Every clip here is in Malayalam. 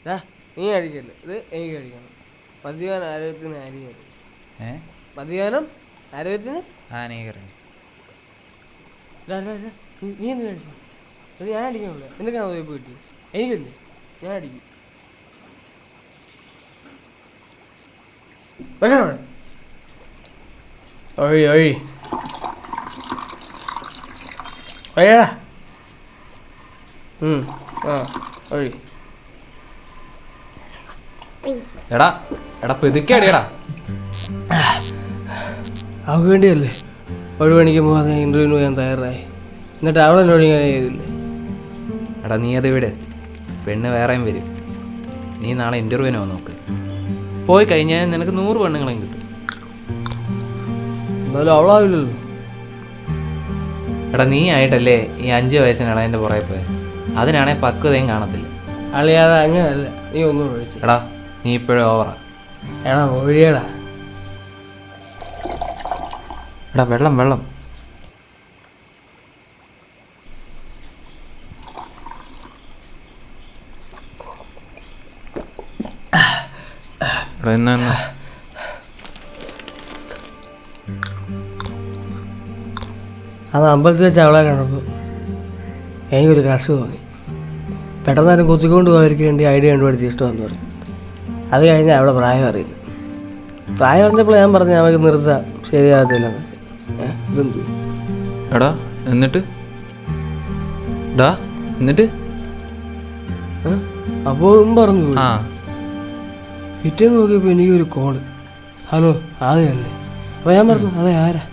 നീ കഴിക്കല്ലേ, ഇത് എനിക്ക് കഴിക്കണം. മദ്യപാനം ആരോഗ്യത്തിന് ഹാനികരം. മദ്യപാനം ആരോഗ്യത്തിന് ഹാനികരം. നീ എന്ത് കഴിച്ചു? അത് ഞാൻ അടിക്കാനുള്ള എന്തൊക്കെയാണ് പോയപ്പോൾ കിട്ടി? എനിക്കല്ലേ, ഞാൻ അടിക്കും. ഒഴി ഒഴി ഒഴിയാ. ഒഴി. എടാ എടാ പെതുക്കെ അടിയടാ. അവൾക്ക് വേണ്ടിയല്ലേ 1 മണിക്ക് പോകാതെ ഇൻ്റർവ്യൂവിന് പോകാൻ തയ്യാറായി. എന്നിട്ട് അവളെ ഒഴിയാൻ ചെയ്തില്ലേ? എടാ നീ അത് വിട്, പെണ്ണ് വേറെയും വരും. നീ നാളെ ഇൻ്റർവ്യൂവിന് പോകാൻ നോക്ക്. പോയി കഴിഞ്ഞാൽ നിനക്ക് 100 പെണ്ണുങ്ങളെയും കിട്ടും. എന്നാലും അവളാവില്ലല്ലോ. എടാ നീ ആയിട്ടല്ലേ ഈ 5 വയസ്സിന് ഇളയൻ്റെ പുറകെ പോയത്. അതിനാണെ പക്വതയും കാണത്തില്ല. അളിയാതെ അങ്ങനെയല്ല, നീ ഒന്നും ഒഴിച്ചു. എടാ നീ ഇപ്പോഴും ഓവറാ. എടാ ഒഴിയടാ. എടാ വെള്ളം വെള്ളം. എടാ എന്നാ അത് അമ്പലത്തിൽ വെച്ച് അവളെ കണ്ടപ്പോൾ എനിക്കൊരു ക്രഷ് തോന്നി. പെട്ടെന്ന് ആരും കുത്തിക്കൊണ്ട് പോകാതിരിക്കാൻ വേണ്ടി ഐഡിയ കണ്ടുപിടിച്ച് ഇഷ്ടമെന്ന് പറഞ്ഞു. അത് കഴിഞ്ഞാൽ അവിടെ പ്രായം അറിയുന്നു. പ്രായം അറിഞ്ഞപ്പോൾ ഞാൻ പറഞ്ഞു നമുക്ക് നിർത്താം, ശരിയാകത്തില്ല. ഇതെന്തു? എടാ എന്നിട്ട് അപ്പോൾ പറഞ്ഞു. പിറ്റേന്ന് നോക്കിയപ്പോൾ എനിക്കൊരു കോള്. ഹലോ ആദ്യമല്ലേ? അപ്പോൾ ഞാൻ പറഞ്ഞു അതെ ആരാ?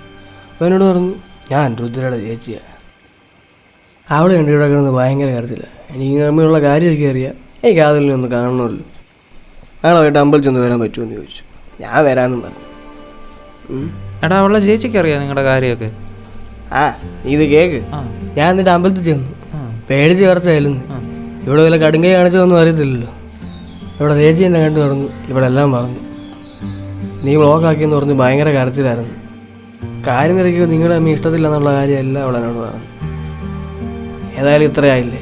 അപ്പോൾ എന്നോട് പറഞ്ഞു ഞാൻ രുദ്രയുടെ ചേച്ചിയാണ്. അവളെ കണ്ടു കിടക്കുന്നത് ഭയങ്കര കരച്ചില്ല. എനിക്ക് നമ്മളുള്ള കാര്യമൊക്കെ അറിയാം. എനിക്ക് അതിൽ ഒന്ന് കാണണമല്ലോ. ഞങ്ങളായിട്ട് അമ്പലത്തിൽ ചെന്ന് വരാൻ പറ്റുമെന്ന് ചോദിച്ചു. ഞാൻ വരാമെന്നും പറഞ്ഞു. എടാ അവളുടെ ചേച്ചിക്ക് അറിയാം നിങ്ങളുടെ കാര്യമൊക്കെ. ഇത് കേക്ക്. ഞാൻ എന്നിട്ട് അമ്പലത്തിൽ ചെന്നു. പേടിച്ച് കുറച്ചായിരുന്നു. ഇവിടെ വല്ല കടുങ്കൈ കാണിച്ചതൊന്നും അറിയത്തില്ലല്ലോ. ഇവിടെ ചേച്ചി എന്നെ കണ്ടു പറഞ്ഞു. ഇവിടെ എല്ലാം പറഞ്ഞു. നീ ബ്ലോക്കാക്കിയെന്ന് പറഞ്ഞ് ഭയങ്കര കരച്ചിലായിരുന്നു. കാര്യം തിരക്കുക നിങ്ങളുടെ അമ്മ ഇഷ്ടത്തില്ലെന്നുള്ള കാര്യമല്ല അവളെന്നോട് പറഞ്ഞു. ഏതായാലും ഇത്രയായില്ലേ,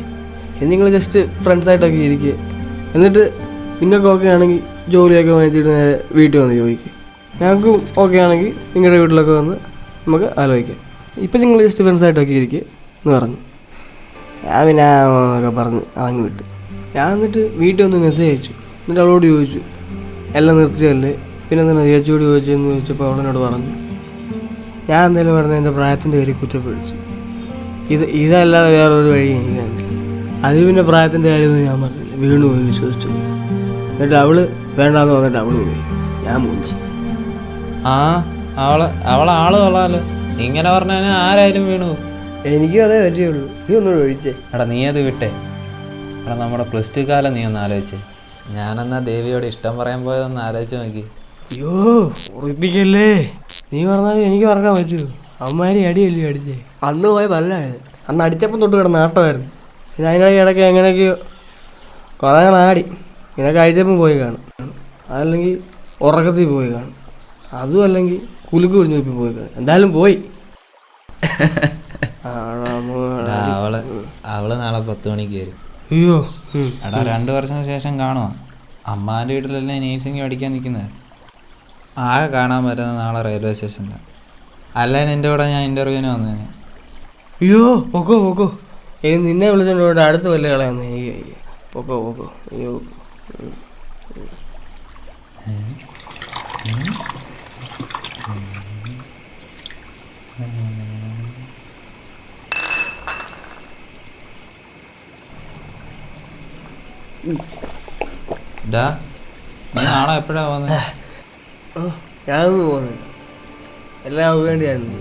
ഇനി നിങ്ങൾ ജസ്റ്റ് ഫ്രണ്ട്സായിട്ടൊക്കെ ഇരിക്കുക. എന്നിട്ട് നിങ്ങൾക്ക് ഓക്കെ ആണെങ്കിൽ ജോലിയൊക്കെ വാങ്ങിച്ചിട്ട് നേരെ വീട്ടിൽ വന്ന് ചോദിക്കുക. ഞങ്ങൾക്കും ഓക്കെ ആണെങ്കിൽ നിങ്ങളുടെ വീട്ടിലൊക്കെ വന്ന് നമുക്ക് ആലോചിക്കാം. ഇപ്പം നിങ്ങൾ ജസ്റ്റ് ഫ്രണ്ട്സായിട്ടൊക്കെ ഇരിക്കുക എന്ന് പറഞ്ഞു. ഞാൻ പിന്നെ എന്നൊക്കെ പറഞ്ഞ് അങ്ങ് വിട്ടു. ഞാൻ എന്നിട്ട് വീട്ടിൽ വന്ന് മെസ്സേജ് അയച്ചു. എന്നിട്ട് അവളോട് ചോദിച്ചു എല്ലാം നിർത്തിയല്ലേ, പിന്നെ എന്തിനാ ചേച്ചിയോട് ചോദിച്ചതെന്ന് ചോദിച്ചപ്പോൾ അവളെന്നോട് പറഞ്ഞു ഞാൻ എന്തായാലും പറഞ്ഞ എൻ്റെ പ്രായത്തിൻ്റെ പേരിൽ കുറ്റപ്പെടുത്തു. ഇതല്ലാതെ വേറൊരു വഴി എനിക്ക് കണ്ടില്ല. അത് പിന്നെ പ്രായത്തിൻ്റെ കാര്യമൊന്നും ഞാൻ പറഞ്ഞില്ല, വീണു പോയി വിശ്വസിച്ചു. എന്നിട്ട് അവള് വേണ്ടാന്ന് പറഞ്ഞിട്ട് അവള് പോയി. ഞാൻ മൂഞ്ചി. അവളാള് കൊള്ളാലോ. ഇങ്ങനെ പറഞ്ഞാൽ ആരായാലും വീണു. എനിക്കും അതേ പറ്റിയുള്ളൂ. നീ ഒന്നുകൂടെ ഒഴിച്ചേ. എടാ നീ അത് വിട്ടേ. എടാ നമ്മുടെ +2 കാലം നീ ഒന്ന് ആലോചിച്ചേ. ഞാനെന്നാ ദേവിയോട് ഇഷ്ടം പറയാൻ പോയതൊന്ന് ആലോചിച്ച് നോക്കി. അയ്യോ ഉറപ്പിക്കല്ലേ. നീ പറഞ്ഞാൽ എനിക്ക് മറക്കാൻ പറ്റുമോ? അമ്മമാരി അടിയല്ലേ അടിച്ചേ. അന്ന് പോയ പല്ലായത്. അന്ന് അടിച്ചപ്പം തൊട്ട് കിടന്ന നാട്ടമായിരുന്നു. പിന്നെ അതിനിടയ്ക്ക് ഇടയ്ക്ക് എങ്ങനെയൊക്കെയോ കുറേ നാടി. പിന്നെ കഴിച്ചപ്പം പോയി കാണും, അതല്ലെങ്കിൽ ഉറക്കത്തിൽ പോയി കാണും, അതും അല്ലെങ്കിൽ കുലുക്ക് കുടിഞ്ഞു പോയി കാണും. എന്തായാലും പോയി. അവള് നാളെ 10 മണിക്ക് വരും. അയ്യോ എടാ 2 വർഷത്തിന് ശേഷം കാണുമോ? അമ്മാൻ്റെ വീട്ടിലല്ലേ നേഴ്സിംഗ് പഠിക്കാൻ നിൽക്കുന്നത്. ആകെ കാണാൻ പറ്റുന്നത് നാളെ റെയിൽവേ സ്റ്റേഷനിലാണ്. അല്ലേ നിൻ്റെ കൂടെ ഞാൻ ഇൻ്റർവ്യൂവിന് വന്നേനെ. അയ്യോ പൊക്കോ. ഇനി നിന്നെ വിളിച്ചോണ്ട് അടുത്ത് വല്ല കളയാന്ന് എനിക്ക്. പൊക്കോ. അയ്യോ നീ നാളെ എപ്പോഴാ പോകുന്നത്? ഞാനൊന്നും പോകുന്നില്ല. എല്ലാം വേണ്ടിയായിരുന്നു.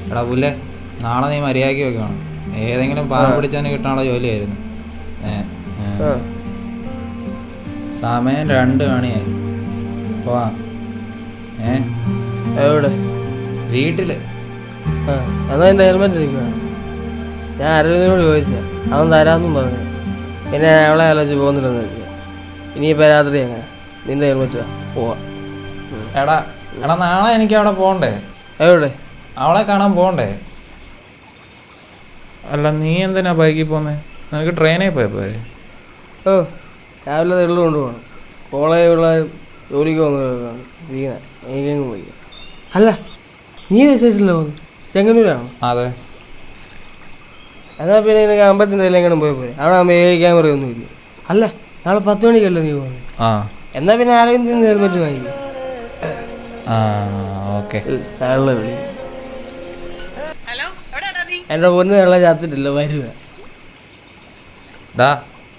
എടാ പുല്ലേ, നാളെ നീ മര്യാദയ്ക്ക് വെക്കണം. ഏതെങ്കിലും പാവം പിടിച്ചവന് കിട്ടാനുള്ള ജോലിയായിരുന്നു. സമയം 2 മണിയായി. പോവാ. എവിടെ? വീട്ടില്. എന്നാ എൻ്റെ ഹെൽമെറ്റ് ഇരിക്കുക. ഞാൻ അരവിന്ദിനോട് ചോദിച്ചാ, അവൻ തരാമെന്നും പറഞ്ഞു. പിന്നെ ഞാൻ അവളെ ആലോചിച്ച് പോകുന്നില്ലെന്ന് വെച്ചാൽ ഇനിയിപ്പോൾ രാത്രി എങ്ങനെ നിന്റെ ഹെൽമെറ്റ് പോവാം. എടാ നാളെ എനിക്ക് അവിടെ പോകണ്ടേ? എവിടെ? അവളെ കാണാൻ പോകണ്ടേ? അല്ല നീ എന്തിനാ ബൈക്കിൽ പോന്നേ? നിനക്ക് ട്രെയിനിൽ പോയപ്പോരെ? ഓ രാവിലെ തെള്ളു കൊണ്ടുപോകണം. കോളേജുള്ള ജോലിക്ക് പോകുന്നവരാണ് എനിക്കങ്ങ് പോയി. അല്ല നീ വിശേഷില്ല പോകുന്നു ചെങ്ങന്നൂരാണോ? അതെ. എന്നാൽ പിന്നെ എനിക്ക് അമ്പത്തിൻ്റെ എല്ലാം പോയി പോയി. അവിടെ ആകുമ്പോൾ 7 ക്യാമറയൊന്നും ഇല്ല. അല്ല നാളെ 10 മണിക്കല്ലോ നീ പോകുന്നത്? ആ എന്നാൽ പിന്നെ ആരെങ്കിലും നിന്ന് ഹെൽമെറ്റ് വാങ്ങിക്കും. ഓക്കെ. എൻ്റെ പൊന്ന് വെള്ളം ചാത്തിട്ടില്ല വരുക. ഡാ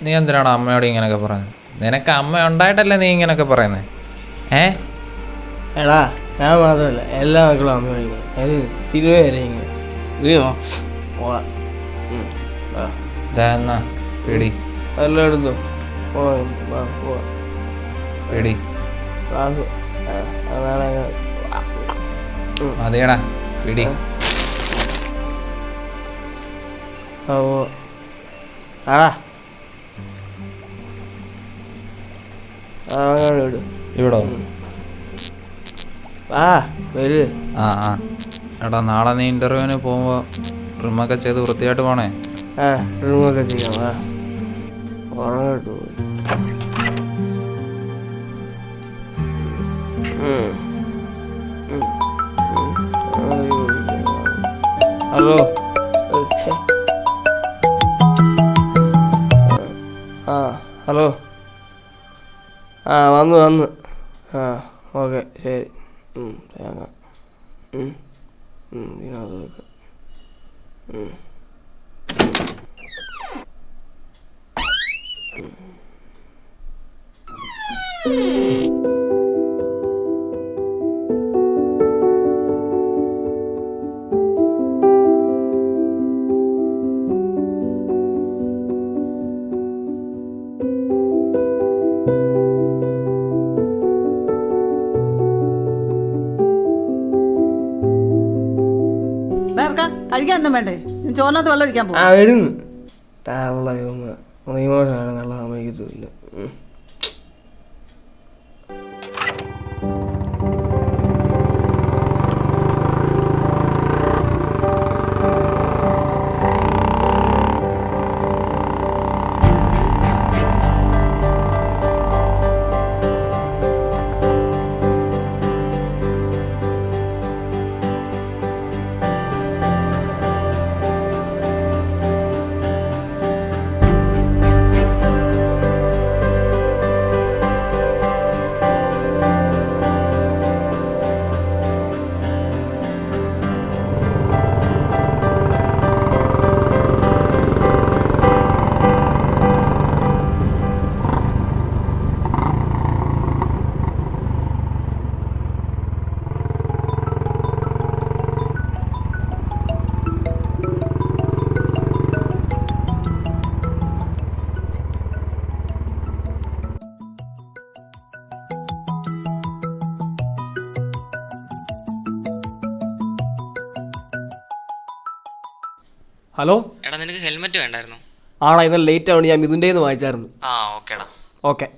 നീ എന്തിനാണ് അമ്മയോട് ഇങ്ങനെയൊക്കെ പറയുന്നത്? നിനക്ക് അമ്മ ഉണ്ടായിട്ടല്ലേ നീ ഇങ്ങനെയൊക്കെ പറയുന്നത്? എടാ ഞാൻ മാത്രമല്ല എല്ലാ മക്കളും അമ്മ കഴിക്കും. അത് സിനിമ വരെ ഇങ്ങനെ എന്നാ പേടി എല്ലാം എടുത്തോ പേടി നാളെ അതേടാ പേടി. ആടാ വിടും ഇവിടോ? വരൂ. എടാ നാളെ നീ ഇൻ്റർവ്യൂവിന് പോകുമ്പോൾ ട്രിമ്മൊക്കെ ചെയ്ത് വൃത്തിയായിട്ട് പോണേ. ട്രിമ്മൊക്കെ ചെയ്യാം. ഉറങ്ങിട്ട് പോയി. ഹലോ ഹലോ വന്നു ഓക്കെ ശരി. തേങ്ങ ഇതിനകത്ത് കഴിക്കാനൊന്നും വേണ്ടേ? ചോറിനകത്ത് വെള്ളം ഒഴിക്കാൻ പോകും. വരുന്നു താള്ള ഇമോഷനാണ് നല്ല സമ്മതിക്കത്തില്ല. ഹലോ എടാ നിനക്ക് ഹെൽമെറ്റ് വേണ്ടായിരുന്നു? ആടാ ഇന്നലെ ലേറ്റ് ആവണം. ഞാൻ മിഥുൻ്റെ നിന്ന് വായിച്ചായിരുന്നു. ഓക്കേടാ. ഓക്കെ.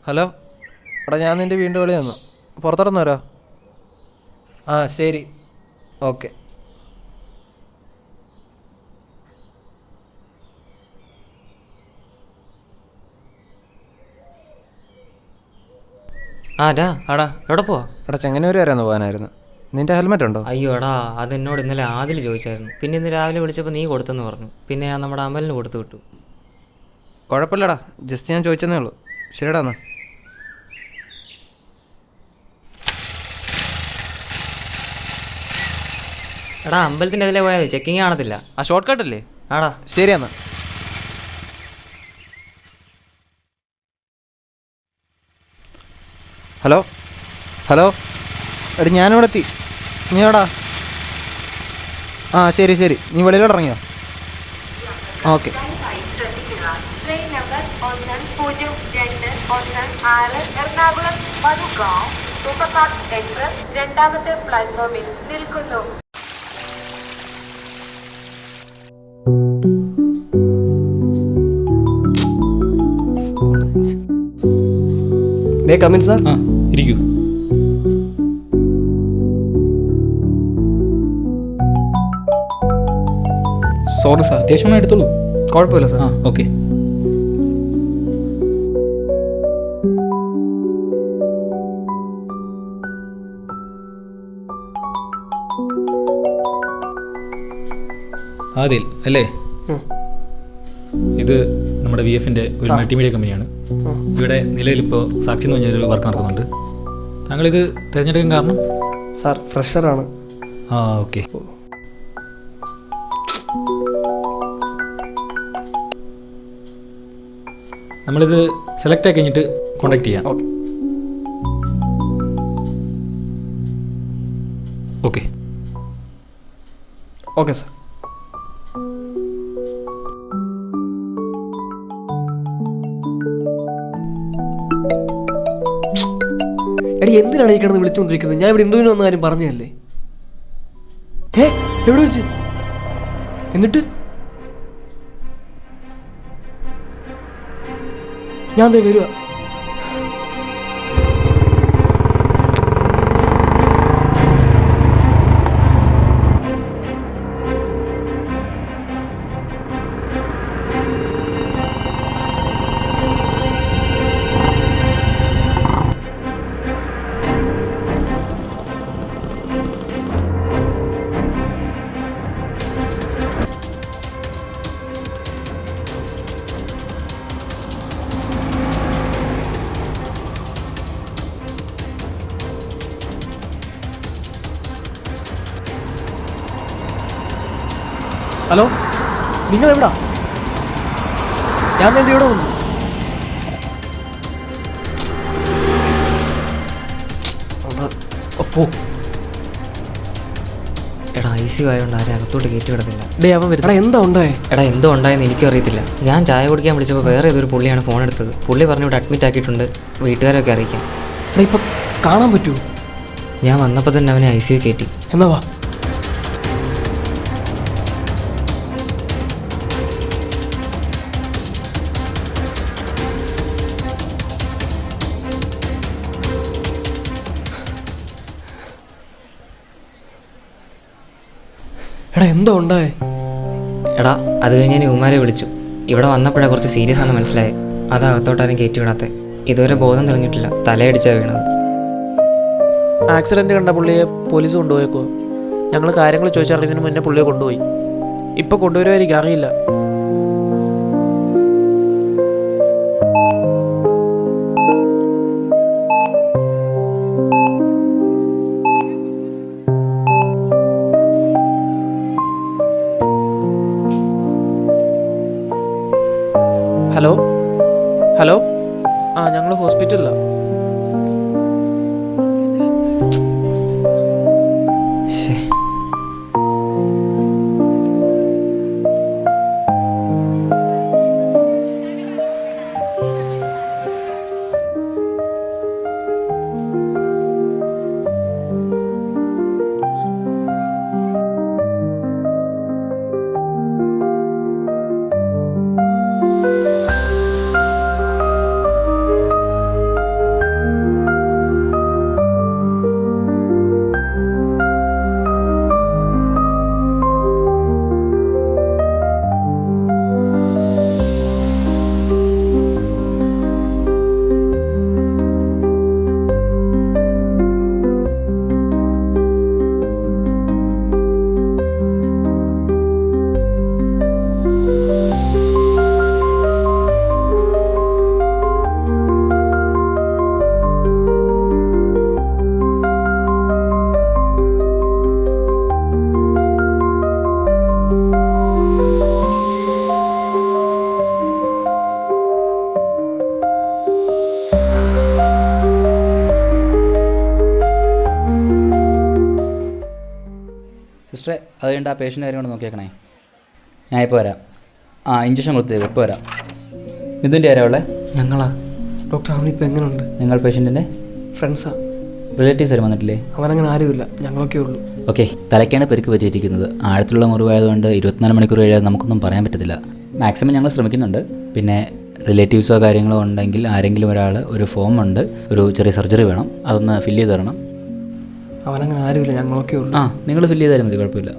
ഹലോ എടാ ഞാൻ നിൻ്റെ വീണ്ടും വിളി വന്നു. പുറത്തോട്ടൊന്നു വരാം. ശരി ഓക്കെ. ആടാ എവിടെ പോവാ? എടാ ചെങ്ങന്നൂർ വരെ ഒന്ന് പോകാനായിരുന്നു. നിൻ്റെ ഹെൽമെറ്റ് ഉണ്ടോ? അയ്യോ എടാ അതെന്നോട് ഇന്നലെ ആദിൽ ചോദിച്ചായിരുന്നു. പിന്നെ ഇന്ന് രാവിലെ വിളിച്ചപ്പോൾ നീ കൊടുത്തെന്ന് പറഞ്ഞു. പിന്നെ ഞാൻ നമ്മുടെ അമലിന് കൊടുത്തു വിട്ടു. കുഴപ്പമില്ലടാ, ജസ്റ്റ് ഞാൻ ചോദിച്ചതേ ഉള്ളൂ. ശരിടാ എന്നാ. എടാ അമ്പലത്തിൻ്റെ അതിലേ പോയാൽ ചെക്കിങ് കാണത്തില്ല. ആ ഷോർട്ട് കട്ട് അല്ലേ? ആടാ ശരി എന്നാ. ഹലോ ഹലോ, എടാ ഞാനിവിടെ എത്തി. നീ എവിടാ? ആ ശരി ശരി, നീ വെളിയിലോട്ട് ഇറങ്ങിയോ? Okay. Train number 1026 Ernakulam Madgaon superfast express രണ്ടാമത്തെ പ്ലാറ്റ്ഫോമിൽ നിൽക്കുന്നു. May come in sir? ആ ഇരിക്കൂ. Sorry sir. അത്യാവശ്യമായി എടുത്തോളൂ. കുഴപ്പമില്ല സാർ. ആ ഓക്കെ. ആദിൽ അല്ലേ? ഇത് നമ്മുടെ VF-ൻ്റെ ഒരു മൾട്ടിമീഡിയ കമ്പനിയാണ്. ഇവിടെ നിലവിലിപ്പോൾ സാക്ഷി എന്ന് പറഞ്ഞൊരു വർക്ക് നടക്കുന്നുണ്ട്. താങ്കളിത് തിരഞ്ഞെടുക്കാൻ കാരണം? സാർ ഫ്രഷറാണ്. ആ ഓക്കെ. നമ്മളിത് സെലക്ട് ആക്കി കഴിഞ്ഞിട്ട് കോൺടാക്ട് ചെയ്യാം. ഓക്കെ. Okay okay sir. എടി എന്തിനാണ് ഈ കിടന്ന് വിളിച്ചുകൊണ്ടിരിക്കുന്നത്? ഞാൻ ഇവിടെ ഇന്റർവ്യൂവിന് വന്ന കാര്യം പറഞ്ഞതല്ലേ? എവിടെ വെച്ച്? എന്നിട്ട് ഞാൻ ദേ വരുക. ഹലോ, നിങ്ങൾ എവിടാ? ഞാൻ എൻ്റെ ഇവിടെ വന്നു. ഓ എടാ IC ആയതുകൊണ്ട് ആരും അകത്തോട്ട് കയറ്റി വിടത്തില്ല. എടാ എന്താ ഉണ്ടായേ? എടാ എന്തോ ഉണ്ടായെന്ന് എനിക്കും അറിയത്തില്ല. ഞാൻ ചായ കുടിക്കാൻ വിളിച്ചപ്പോൾ വേറെ ഏതൊരു പുള്ളിയാണ് ഫോൺ എടുത്തത്. പുള്ളി പറഞ്ഞു ഇവിടെ അഡ്മിറ്റ് ആക്കിയിട്ടുണ്ട്, വീട്ടുകാരൊക്കെ അറിയിക്കാം. എടാ ഇപ്പം കാണാൻ പറ്റുമോ? ഞാൻ വന്നപ്പോൾ തന്നെ അവനെ IC കയറ്റി. എന്നാ വാ. എടാ എന്താ ഉണ്ടായേ? എടാ അത് കഴിഞ്ഞ് ഞാൻ ഇവന്മാരെ വിളിച്ചു. ഇവിടെ വന്നപ്പോഴാണ് കുറച്ച് സീരിയസ് ആണെന്ന് മനസ്സിലായത്. അത് അകത്തോട്ടാരും കയറ്റി വിടാത്തെ. ഇതുവരെ ബോധം തെളിഞ്ഞിട്ടില്ല, തലയടിച്ചാണ് വീണത്. ആക്സിഡൻറ്റ് കണ്ട പുള്ളിയെ പോലീസ് കൊണ്ടുപോയേക്കോ. ഞങ്ങൾ കാര്യങ്ങൾ ചോദിച്ചറിയുന്നതിന് മുന്നേ പുള്ളിയെ കൊണ്ടുപോയി. ഇപ്പോൾ കൊണ്ടുവരുമായിരിക്കും, അറിയില്ല. ഹലോ ഹലോ, ആ ഞങ്ങൾ ഹോസ്പിറ്റലിലാണ്. സിസ്റ്ററെ അത് കഴിഞ്ഞിട്ട് ആ പേഷ്യൻ്റെ കാര്യം കൊണ്ട് നോക്കിയേക്കണേ. ഞാൻ ഇപ്പോൾ വരാം. ഇഞ്ചക്ഷൻ കൊടുത്തേക്ക്, ഇപ്പോൾ വരാം. മിഥുൻ്റെ ആരാ ഉള്ളത്? ഞങ്ങളാ ഡോക്ടർ അവനിപ്പോൾ എങ്ങനെയുണ്ട്? ഞങ്ങൾ പേഷ്യൻറ്റിൻ്റെ ഫ്രണ്ട്സാ. റിലേറ്റീവ്സ് ആരും വന്നിട്ടില്ലേ? അവനങ്ങനെ ആരുമില്ല, ഞങ്ങളൊക്കെ ഉള്ളൂ. ഓക്കെ, തലയ്ക്കാണ് പരിക്ക് പറ്റിയിരിക്കുന്നത്. ആഴത്തിലുള്ള മുറിവായതുകൊണ്ട് 24 മണിക്കൂർ കഴിയാതെ നമുക്കൊന്നും പറയാൻ പറ്റത്തില്ല. മാക്സിമം ഞങ്ങൾ ശ്രമിക്കുന്നുണ്ട്. പിന്നെ റിലേറ്റീവ്സോ കാര്യങ്ങളോ ഉണ്ടെങ്കിൽ ആരെങ്കിലും ഒരാൾ ഒരു ഫോം ഉണ്ട്, ഒരു ചെറിയ സർജറി വേണം, അതൊന്ന് ഫില്ല് ചെയ്ത് തരണം. അവനങ്ങനെ ആരുമില്ല, ഞങ്ങളൊക്കെ ഉള്ളൂ. നിങ്ങൾ ഫില്ല് ചെയ്താലും മതി, കുഴപ്പമില്ല.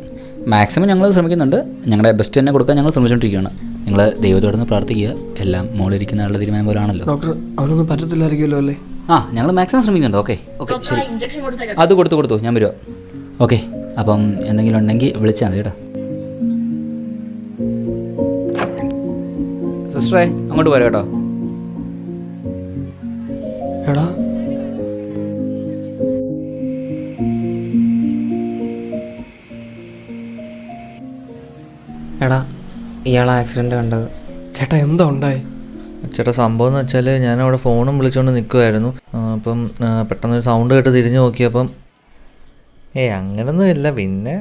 മാക്സിമം ഞങ്ങൾ ശ്രമിക്കുന്നുണ്ട്. ഞങ്ങളുടെ ബെസ്റ്റ് തന്നെ കൊടുക്കാൻ ഞങ്ങൾ ശ്രമിച്ചുകൊണ്ടിരിക്കുകയാണ്. നിങ്ങൾ ദൈവത്തോടൊന്ന് പ്രാർത്ഥിക്കുക. എല്ലാം മോളിരിക്കുന്ന ആളുടെ തീരുമാനം പോലാണല്ലോ. ഡോക്ടർ അവനൊന്നും പറ്റത്തില്ലായിരിക്കുമല്ലോ അല്ലേ? ഞങ്ങൾ മാക്സിമം ശ്രമിക്കുന്നുണ്ട്. ഓക്കെ ശരി. അത് കൊടുത്തു ഞാൻ വരുമോ? ഓക്കെ, അപ്പം എന്തെങ്കിലും ഉണ്ടെങ്കിൽ വിളിച്ചാൽ മതി കേട്ടോ. സിസ്റ്ററെ അങ്ങോട്ട് പോരാ കേട്ടോ. എടാ എടാ ഇയാളെ ആക്സിഡൻറ്റ് കണ്ടത്. ചേട്ടാ എന്താ ഉണ്ടായി? ചേട്ടാ സംഭവം എന്ന് വെച്ചാൽ ഞാനവിടെ ഫോണും വിളിച്ചുകൊണ്ട് നിൽക്കുമായിരുന്നു. അപ്പം പെട്ടെന്നൊരു സൗണ്ട് കേട്ട് തിരിഞ്ഞു നോക്കിയപ്പം അങ്ങനൊന്നുമില്ല. പിന്നെ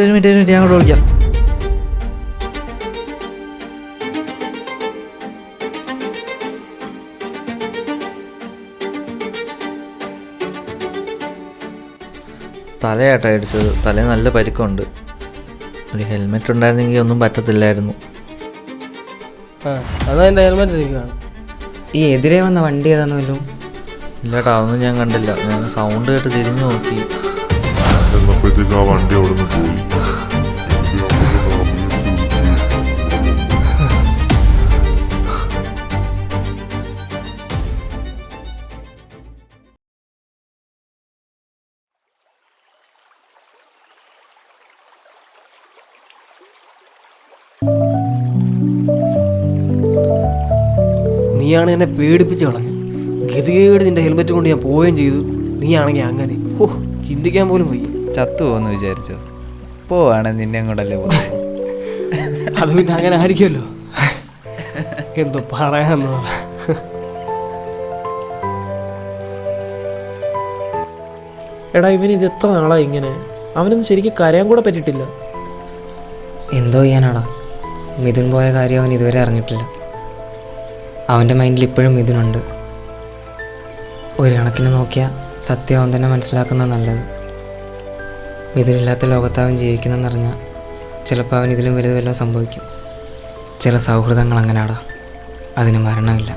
ഒരു മിനിറ്റ് ഞാൻ അങ്ങോട്ട് വിളിക്കാം. തലയാട്ടാ അടിച്ചത്. തല നല്ല പരിക്കുണ്ട്. ഒരു ഹെൽമെറ്റ് ഉണ്ടായിരുന്നെങ്കിൽ ഒന്നും പറ്റത്തില്ലായിരുന്നു. അതാ എൻ്റെ ഹെൽമെറ്റ് ഇരിക്കുകയാണ്. ഈ എതിരെ വന്ന വണ്ടി ഏതാണെന്നല്ലോ? ഇല്ലാട്ടാ, അതൊന്നും ഞാൻ കണ്ടില്ല. ഞാൻ സൗണ്ട് കേട്ട് തിരിഞ്ഞു നോക്കി. എന്നപ്പോഴത്തേക്ക് ആ വണ്ടി അവിടെ നിന്ന് പോയി. നീയാണ് എന്നെ പേടിപ്പിച്ച് കളഞ്ഞു. ഗതികേട് നിന്റെ ഹെൽമെറ്റ് കൊണ്ട് ഞാൻ പോവുകയും ചെയ്തു. നീയാണെങ്കിൽ അങ്ങനെ ചിന്തിക്കാൻ പോലും വയ്യ. ചത്തു പോകുന്നു വിചാരിച്ചോ? പോവാണ് നിന്നെ അങ്ങോട്ടല്ലേ പോകുന്നത്. അത് പിന്നെ അങ്ങനെ ആയിരിക്കുമല്ലോ. എന്തോ പറയാന്ന് പറ. എടാ ഇവന് ഇത് എത്ര നാളായി ഇങ്ങനെ? അവനൊന്നും ശരിക്കും കരയാൻ കൂടെ പറ്റിയിട്ടില്ല. എന്തോ ചെയ്യാനാടാ, മിഥുൻ പോയ കാര്യം അവൻ ഇതുവരെ അറിഞ്ഞിട്ടില്ല. അവൻ്റെ മൈൻഡിൽ ഇപ്പോഴും മിഥുനുണ്ട്. ഒരു കണക്കിന് നോക്കിയാൽ സത്യം അവൻ തന്നെ മനസ്സിലാക്കുന്ന നല്ലത്. മിഥുനില്ലാത്ത ലോകത്ത് അവൻ ജീവിക്കുന്നതെന്നറിഞ്ഞാൽ ചിലപ്പോൾ അവൻ ഇതിലും വലുത് വല്ലതും സംഭവിക്കും. ചില സൗഹൃദങ്ങൾ അങ്ങനെയാടാ, അതിന് മരണമില്ല.